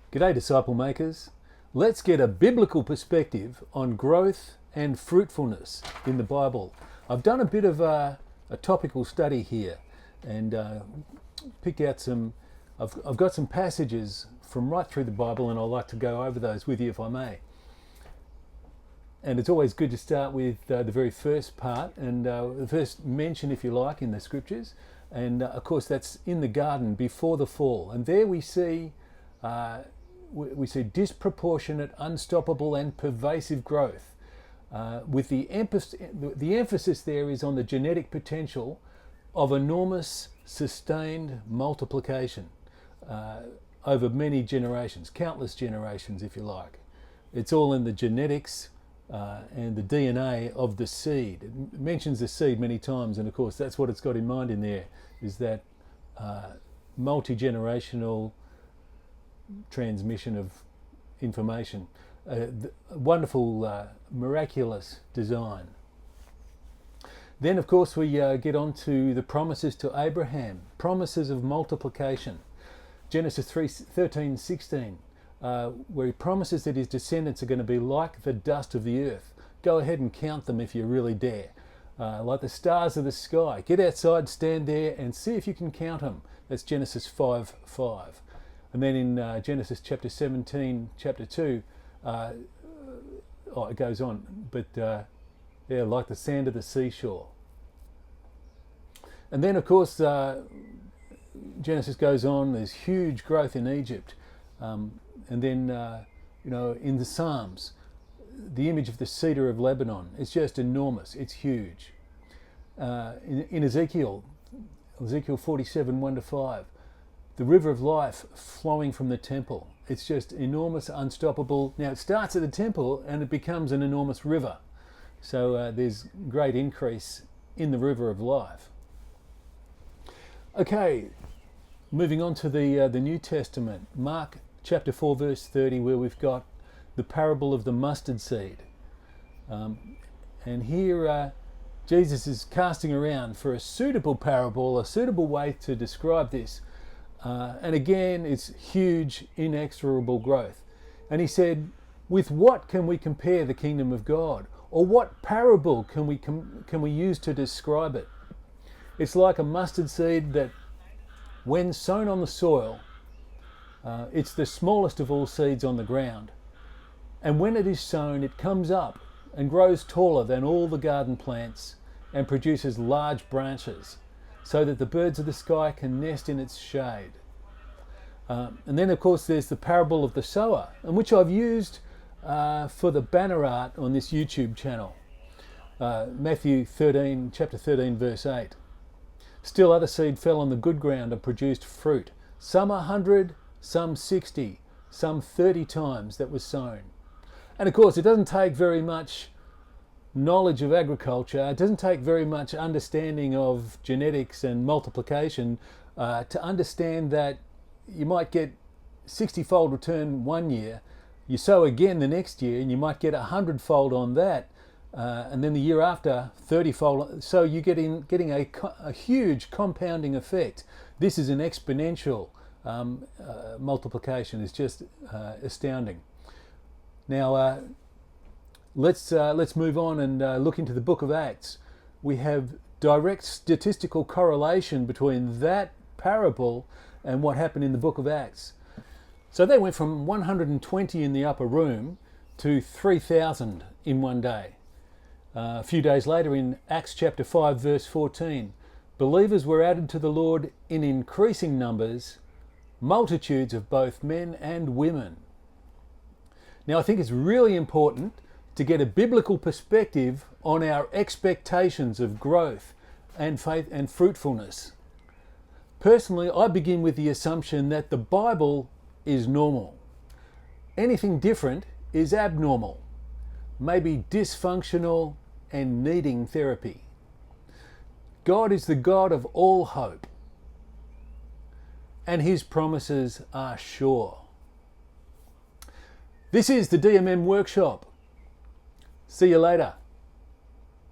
G'day disciple makers. Let's get a biblical perspective on growth and fruitfulness in the Bible. I've done a bit of a topical study here and picked out I've got some passages from right through the Bible, and I'd like to go over those with you if I may. And it's always good to start with the very first part and the first mention, if you like, in the scriptures. And of course that's in the garden before the fall. And there we see disproportionate, unstoppable and pervasive growth. With the emphasis there is on the genetic potential of enormous sustained multiplication over many generations, countless generations if you like. It's all in the genetics and the DNA of the seed. It mentions the seed many times, and of course that's what it's got in mind in there, is that multi-generational transmission of information. Wonderful, miraculous design. Then of course we get on to the promises to Abraham, promises of multiplication. Genesis 13:16. Where he promises that his descendants are going to be like the dust of the earth. Go ahead and count them if you really dare. Like the stars of the sky. Get outside, stand there and see if you can count them. That's Genesis 5:5. And then in Genesis chapter 17, chapter 2, it goes on, but like the sand of the seashore. And then of course Genesis goes on, there's huge growth in Egypt. And then, in the Psalms, the image of the cedar of Lebanon, it's just enormous, it's huge. In Ezekiel 47, 1-5, the river of life flowing from the temple, it's just enormous, unstoppable. Now it starts at the temple and it becomes an enormous river. So there's great increase in the river of life. Okay, moving on to the New Testament, Mark chapter 4 verse 30, where we've got the parable of the mustard seed. And here Jesus is casting around for a suitable parable, a suitable way to describe this. And again, it's huge, inexorable growth. And he said, with what can we compare the kingdom of God? Or what parable can we use to describe it? It's like a mustard seed that, when sown on the soil, it's the smallest of all seeds on the ground. And when it is sown, it comes up and grows taller than all the garden plants and produces large branches so that the birds of the sky can nest in its shade. And then of course there's the parable of the sower, and which I've used for the banner art on this YouTube channel. Matthew 13, chapter 13 verse 8. Still other seed fell on the good ground and produced fruit, some 100, some 60, some 30 times that was sown. And of course it doesn't take very much knowledge of agriculture, it doesn't take very much understanding of genetics and multiplication to understand that you might get 60-fold return one year, you sow again the next year and you might get 100-fold on that, and then the year after 30-fold. So you're getting a huge compounding effect. This is an exponential multiplication. Is just astounding. Now let's move on and look into the book of Acts. We have direct statistical correlation between that parable and what happened in the book of Acts. So they went from 120 in the upper room to 3,000 in one day. A few days later in Acts chapter 5 verse 14, believers were added to the Lord in increasing numbers, multitudes of both men and women. Now I think it's really important to get a biblical perspective on our expectations of growth and faith and fruitfulness. Personally, I begin with the assumption that the Bible is normal. Anything different is abnormal, maybe dysfunctional and needing therapy. God is the God of all hope, and his promises are sure. This is the DMM Workshop. See you later.